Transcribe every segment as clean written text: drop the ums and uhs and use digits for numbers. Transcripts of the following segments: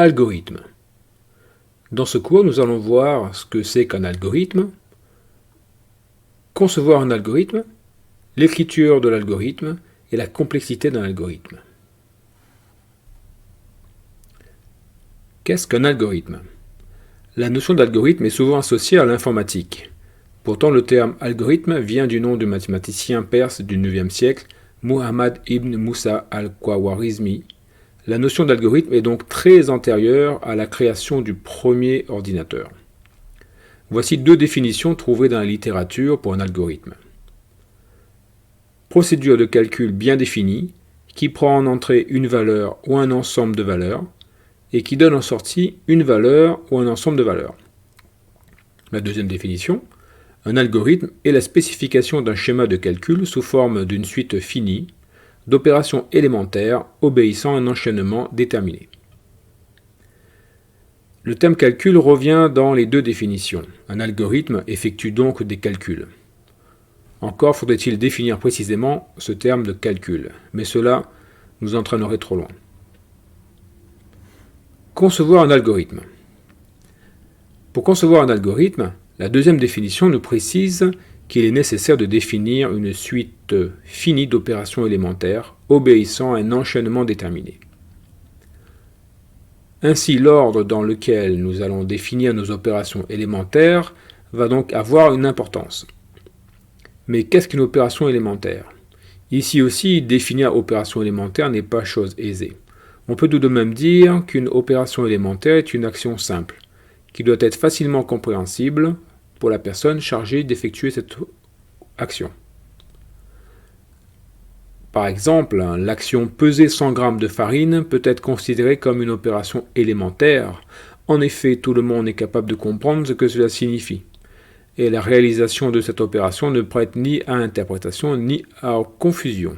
Algorithme. Dans ce cours, nous allons voir ce que c'est qu'un algorithme, concevoir un algorithme, l'écriture de l'algorithme et la complexité d'un algorithme. Qu'est-ce qu'un algorithme? La notion d'algorithme est souvent associée à l'informatique. Pourtant, le terme algorithme vient du nom du mathématicien perse du IXe siècle, Muhammad ibn Musa al-Khwarizmi. La notion d'algorithme est donc très antérieure à la création du premier ordinateur. Voici deux définitions trouvées dans la littérature pour un algorithme. Procédure de calcul bien définie, qui prend en entrée une valeur ou un ensemble de valeurs, et qui donne en sortie une valeur ou un ensemble de valeurs. La deuxième définition, un algorithme est la spécification d'un schéma de calcul sous forme d'une suite finie d'opérations élémentaires obéissant à un enchaînement déterminé. Le terme calcul revient dans les deux définitions. Un algorithme effectue donc des calculs. Encore faudrait-il définir précisément ce terme de calcul, mais cela nous entraînerait trop loin. Concevoir un algorithme. Pour concevoir un algorithme, la deuxième définition nous précise qu'il est nécessaire de définir une suite finie d'opérations élémentaires obéissant à un enchaînement déterminé. Ainsi, l'ordre dans lequel nous allons définir nos opérations élémentaires va donc avoir une importance. Mais qu'est-ce qu'une opération élémentaire? Ici aussi, définir opération élémentaire n'est pas chose aisée. On peut tout de même dire qu'une opération élémentaire est une action simple, qui doit être facilement compréhensible pour la personne chargée d'effectuer cette action. Par exemple, l'action peser 100 g de farine peut être considérée comme une opération élémentaire. En effet, tout le monde est capable de comprendre ce que cela signifie. Et la réalisation de cette opération ne prête ni à interprétation ni à confusion.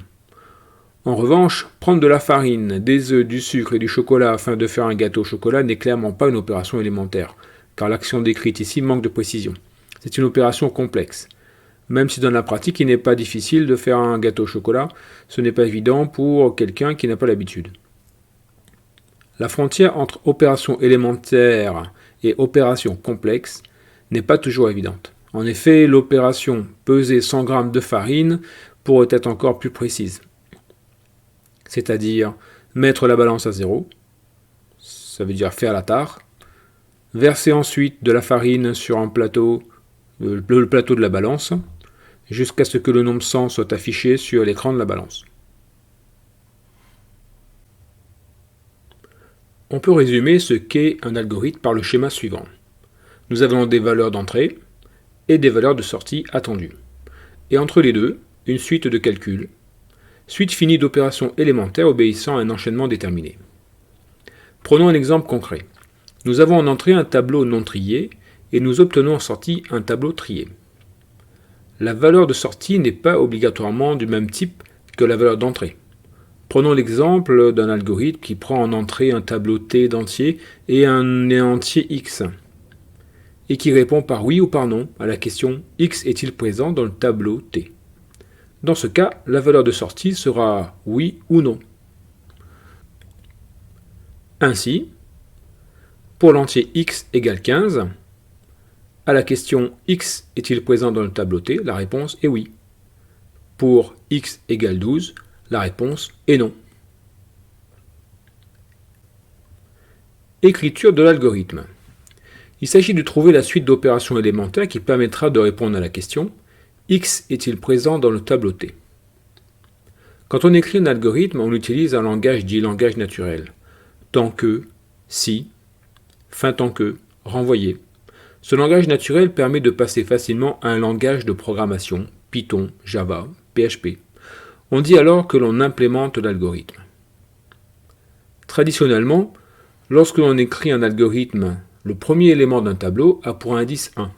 En revanche, prendre de la farine, des œufs, du sucre et du chocolat afin de faire un gâteau au chocolat n'est clairement pas une opération élémentaire, car l'action décrite ici manque de précision. C'est une opération complexe. Même si dans la pratique il n'est pas difficile de faire un gâteau au chocolat, ce n'est pas évident pour quelqu'un qui n'a pas l'habitude. La frontière entre opération élémentaire et opération complexe n'est pas toujours évidente. En effet, l'opération peser 100 g de farine pourrait être encore plus précise. C'est-à-dire mettre la balance à zéro, ça veut dire faire la tare, verser ensuite de la farine sur un plateau, le plateau de la balance, jusqu'à ce que le nombre 100 soit affiché sur l'écran de la balance. On peut résumer ce qu'est un algorithme par le schéma suivant. Nous avons des valeurs d'entrée et des valeurs de sortie attendues. Et entre les deux, une suite de calculs, suite finie d'opérations élémentaires obéissant à un enchaînement déterminé. Prenons un exemple concret. Nous avons en entrée un tableau non trié et nous obtenons en sortie un tableau trié. La valeur de sortie n'est pas obligatoirement du même type que la valeur d'entrée. Prenons l'exemple d'un algorithme qui prend en entrée un tableau T d'entier et un entier X, et qui répond par oui ou par non à la question X est-il présent dans le tableau T. Dans ce cas, la valeur de sortie sera oui ou non. Ainsi, pour l'entier x égale 15, à la question x est-il présent dans le tableau T, la réponse est oui. Pour x égale 12, la réponse est non. Écriture de l'algorithme. Il s'agit de trouver la suite d'opérations élémentaires qui permettra de répondre à la question X est-il présent dans le tableau T? Quand on écrit un algorithme, on utilise un langage dit langage naturel. Tant que, si, fin tant que, renvoyer. Ce langage naturel permet de passer facilement à un langage de programmation, Python, Java, PHP. On dit alors que l'on implémente l'algorithme. Traditionnellement, lorsque l'on écrit un algorithme, le premier élément d'un tableau a pour indice 1.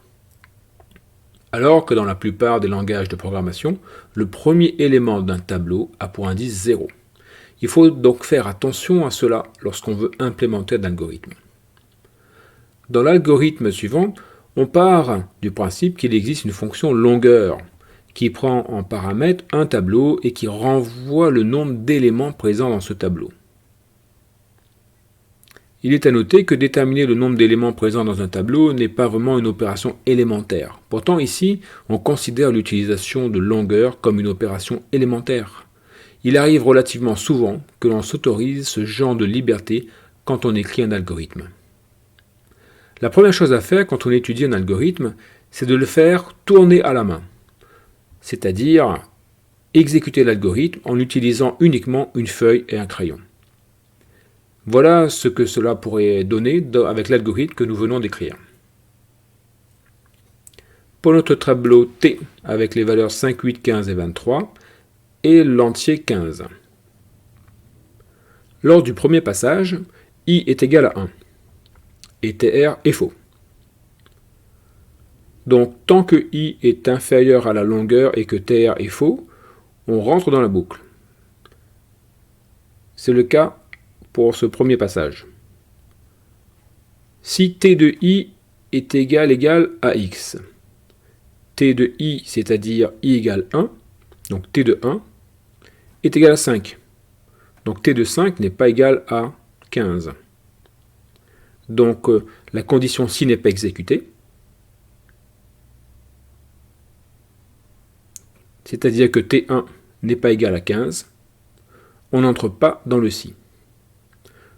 Alors que dans la plupart des langages de programmation, le premier élément d'un tableau a pour indice 0. Il faut donc faire attention à cela lorsqu'on veut implémenter un algorithme. Dans l'algorithme suivant, on part du principe qu'il existe une fonction longueur qui prend en paramètre un tableau et qui renvoie le nombre d'éléments présents dans ce tableau. Il est à noter que déterminer le nombre d'éléments présents dans un tableau n'est pas vraiment une opération élémentaire. Pourtant ici, on considère l'utilisation de longueur comme une opération élémentaire. Il arrive relativement souvent que l'on s'autorise ce genre de liberté quand on écrit un algorithme. La première chose à faire quand on étudie un algorithme, c'est de le faire tourner à la main, c'est-à-dire exécuter l'algorithme en utilisant uniquement une feuille et un crayon. Voilà ce que cela pourrait donner avec l'algorithme que nous venons d'écrire. Pour notre tableau T avec les valeurs 5, 8, 15 et 23 et l'entier 15. Lors du premier passage, I est égal à 1 et TR est faux. Donc tant que I est inférieur à la longueur et que TR est faux, on rentre dans la boucle. C'est le cas pour ce premier passage. Si T de I est égal à X, T de I, c'est-à-dire I égale 1, donc T de 1, est égal à 5. Donc T de 5 n'est pas égal à 15. Donc la condition si n'est pas exécutée. C'est-à-dire que T1 n'est pas égal à 15. On n'entre pas dans le si.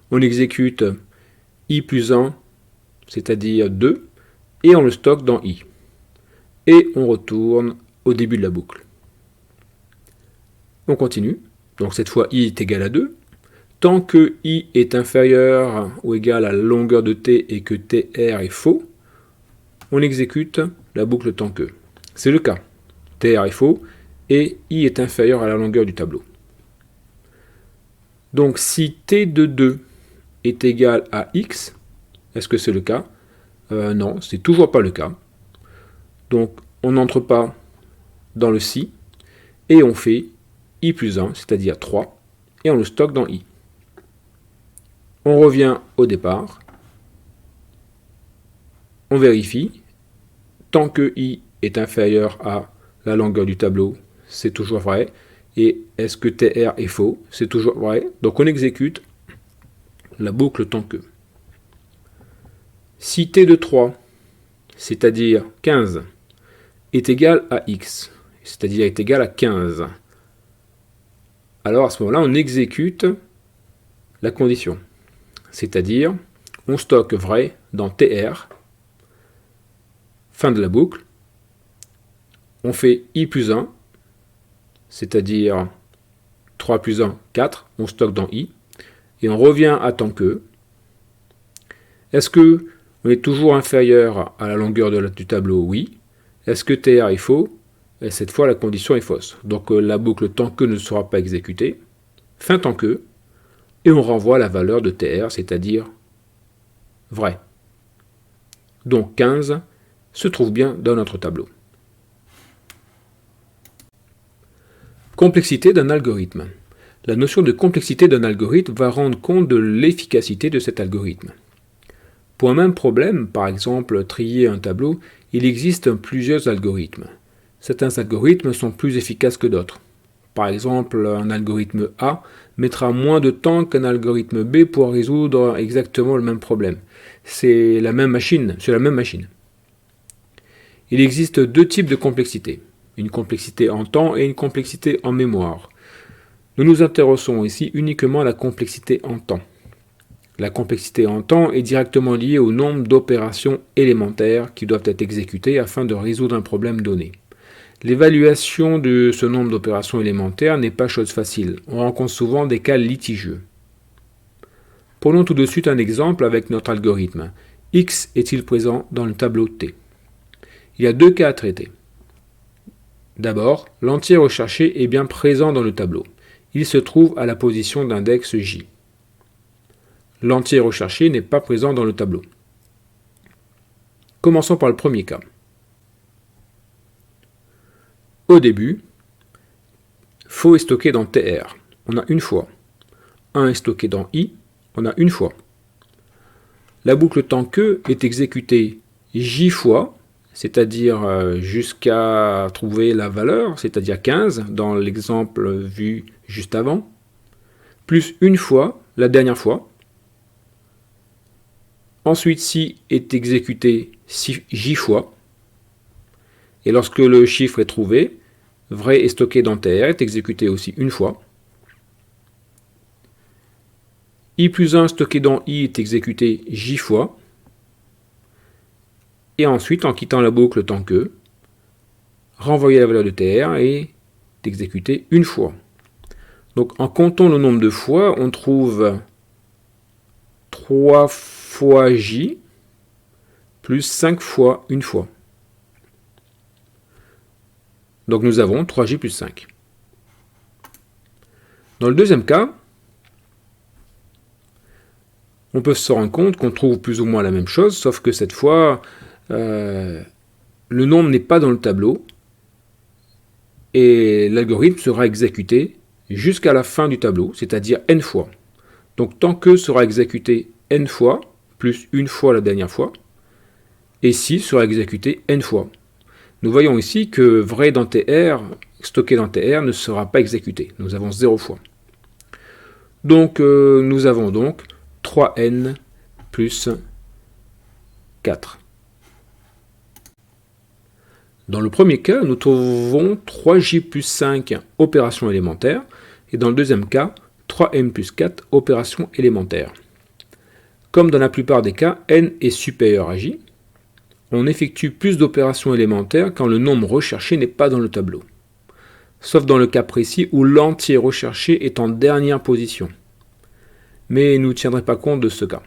On exécute I plus 1, c'est-à-dire 2, et on le stocke dans I. Et on retourne au début de la boucle. On continue. Donc cette fois, I est égal à 2. Tant que I est inférieur ou égal à la longueur de T et que TR est faux, on exécute la boucle tant que. C'est le cas. TR est faux et I est inférieur à la longueur du tableau. Donc si T de 2 est égal à X, est-ce que c'est le cas? Non, c'est toujours pas le cas. Donc on n'entre pas dans le si et on fait I plus 1, c'est-à-dire 3, et on le stocke dans I. On revient au départ, on vérifie, tant que I est inférieur à la longueur du tableau, c'est toujours vrai, et est-ce que TR est faux? C'est toujours vrai, donc on exécute la boucle tant que. Si T de 3, c'est-à-dire 15, est égal à X, c'est-à-dire est égal à 15, alors à ce moment-là, on exécute la condition. C'est-à-dire, on stocke vrai dans TR, fin de la boucle, on fait I plus 1, c'est-à-dire 3 plus 1, 4, on stocke dans I, et on revient à tant que. Est-ce que on est toujours inférieur à la longueur du tableau? Oui. Est-ce que TR est faux? Et cette fois, la condition est fausse. Donc la boucle tant que ne sera pas exécutée, fin tant que, et on renvoie la valeur de TR, c'est-à-dire vrai. Donc 15 se trouve bien dans notre tableau. Complexité d'un algorithme. La notion de complexité d'un algorithme va rendre compte de l'efficacité de cet algorithme. Pour un même problème, par exemple trier un tableau, il existe plusieurs algorithmes. Certains algorithmes sont plus efficaces que d'autres. Par exemple, un algorithme A mettra moins de temps qu'un algorithme B pour résoudre exactement le même problème. C'est la même machine. Il existe deux types de complexité, une complexité en temps et une complexité en mémoire. Nous nous intéressons ici uniquement à la complexité en temps. La complexité en temps est directement liée au nombre d'opérations élémentaires qui doivent être exécutées afin de résoudre un problème donné. L'évaluation de ce nombre d'opérations élémentaires n'est pas chose facile. On rencontre souvent des cas litigieux. Prenons tout de suite un exemple avec notre algorithme. X est-il présent dans le tableau T? Il y a deux cas à traiter. D'abord, l'entier recherché est bien présent dans le tableau. Il se trouve à la position d'index J. L'entier recherché n'est pas présent dans le tableau. Commençons par le premier cas. Au début, faux est stocké dans TR. On a une fois. 1 est stocké dans I. On a une fois. La boucle tant que est exécutée J fois, c'est-à-dire jusqu'à trouver la valeur, c'est-à-dire 15 dans l'exemple vu juste avant, plus une fois, la dernière fois, Ensuite, si est exécuté j fois. Et lorsque le chiffre est trouvé, vrai est stocké dans TR est exécuté aussi une fois. I plus 1 stocké dans I est exécuté j fois. Et ensuite, en quittant la boucle tant que, renvoyer la valeur de TR est exécuté une fois. Donc en comptant le nombre de fois, on trouve 3 fois J plus 5 fois une fois. Donc nous avons 3J plus 5. Dans le deuxième cas, on peut se rendre compte qu'on trouve plus ou moins la même chose, sauf que cette fois, le nombre n'est pas dans le tableau, et l'algorithme sera exécuté jusqu'à la fin du tableau, c'est-à-dire n fois. Donc tant que sera exécuté n fois, plus une fois la dernière fois, et si sera exécuté n fois. Nous voyons ici que vrai dans TR, stocké dans TR, ne sera pas exécuté. Nous avons 0 fois. Donc nous avons donc 3n plus 4. Dans le premier cas, nous trouvons 3j plus 5 opération élémentaire, et dans le deuxième cas, 3n plus 4 opération élémentaire. Comme dans la plupart des cas, n est supérieur à j, on effectue plus d'opérations élémentaires quand le nombre recherché n'est pas dans le tableau. Sauf dans le cas précis où l'entier recherché est en dernière position. Mais nous ne tiendrons pas compte de ce cas.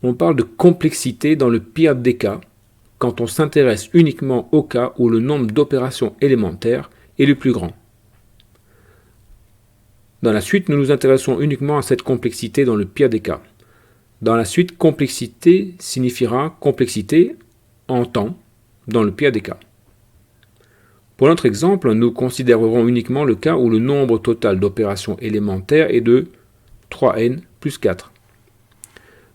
On parle de complexité dans le pire des cas, quand on s'intéresse uniquement au cas où le nombre d'opérations élémentaires est le plus grand. Dans la suite, nous nous intéressons uniquement à cette complexité dans le pire des cas. Dans la suite, complexité signifiera complexité en temps dans le pire des cas. Pour notre exemple, nous considérerons uniquement le cas où le nombre total d'opérations élémentaires est de 3n plus 4.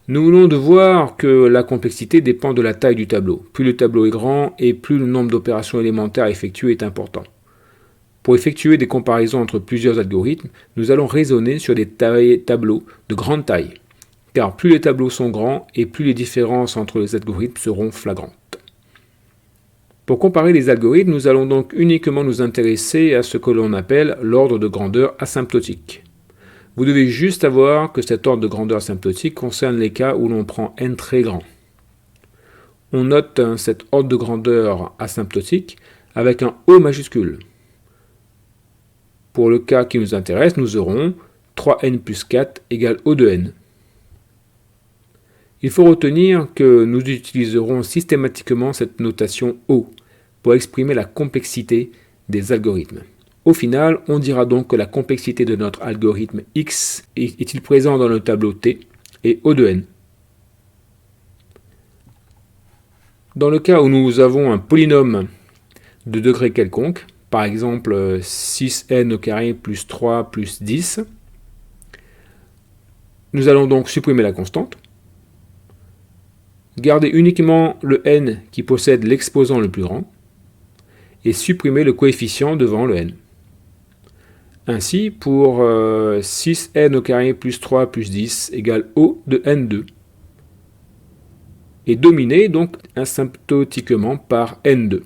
Nous venons de voir que la complexité dépend de la taille du tableau. Plus le tableau est grand et plus le nombre d'opérations élémentaires effectuées est important. Pour effectuer des comparaisons entre plusieurs algorithmes, nous allons raisonner sur des tableaux de grande taille, car plus les tableaux sont grands et plus les différences entre les algorithmes seront flagrantes. Pour comparer les algorithmes, nous allons donc uniquement nous intéresser à ce que l'on appelle l'ordre de grandeur asymptotique. Vous devez juste savoir que cet ordre de grandeur asymptotique concerne les cas où l'on prend n très grand. On note cet ordre de grandeur asymptotique avec un O majuscule. Pour le cas qui nous intéresse, nous aurons 3n plus 4 égale O de n. Il faut retenir que nous utiliserons systématiquement cette notation O pour exprimer la complexité des algorithmes. Au final, on dira donc que la complexité de notre algorithme X est-il présent dans le tableau T et O de n. Dans le cas où nous avons un polynôme de degré quelconque, par exemple 6n au carré plus 3 plus 10, nous allons donc supprimer la constante, garder uniquement le n qui possède l'exposant le plus grand, et supprimer le coefficient devant le n. Ainsi, pour 6n au carré plus 3 plus 10 égale O de n2, et dominé donc asymptotiquement par n2.